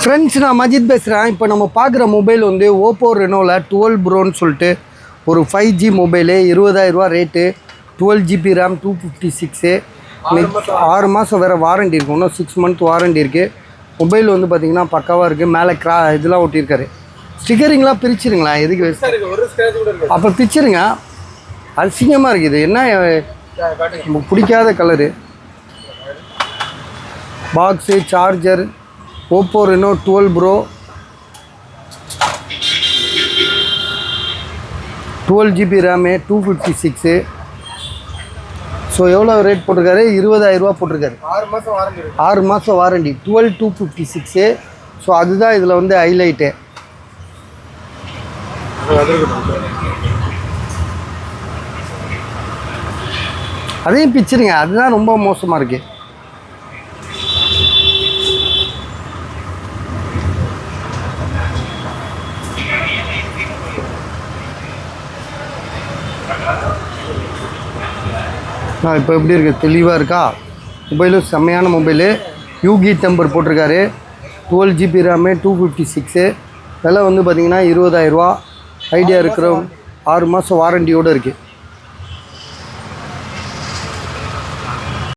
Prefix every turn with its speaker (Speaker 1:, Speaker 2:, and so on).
Speaker 1: Friends, நான் மஜித் பேசுகிறேன். இப்போ நம்ம பார்க்குற மொபைல் வந்து ஓப்போ ரெனோவில் 12 ப்ரோன்னு சொல்லிட்டு ஒரு 5G mobile, 20,000 rate, 12GB RAM, 256. 6 மாதம் வேறு வாரண்டி இருக்குது. இன்னும் 6 மந்த் வாரண்டி இருக்குது. மொபைல் வந்து பார்த்திங்கன்னா பக்காவாக இருக்குது. மேலே இதெல்லாம் ஒட்டியிருக்காரு. ஸ்டிக்கரிங்லாம் பிரிச்சிருங்களா? எதுக்கு அப்போ பிரிச்சிருங்க. அசிங்கமாக இருக்குது. என்ன நமக்கு பிடிக்காத colour. Box, charger, Oppo Reno 12 bro, 12GB RAM, 256. So எவ்வளோ ரேட் போட்டிருக்காரு? 20,000 போட்டிருக்காரு. 6 மாதம் வாரண்டி, 12,256. ஸோ அதுதான் இதில் வந்து ஹைலைட்டு. அதையும் பிச்சிருங்க. அதுதான் ரொம்ப மோசமாக இருக்குது. இப்போ எப்படி இருக்குது? தெளிவாக இருக்கா? மொபைலும் செம்மையான மொபைலு. யூகி டெம்பர் போட்டிருக்காரு. 12GB RAM, 256. விலை வந்து பார்த்திங்கன்னா 20,000. ஐடியா இருக்கிற 6 மாதம் வாரண்டியோடு இருக்குது.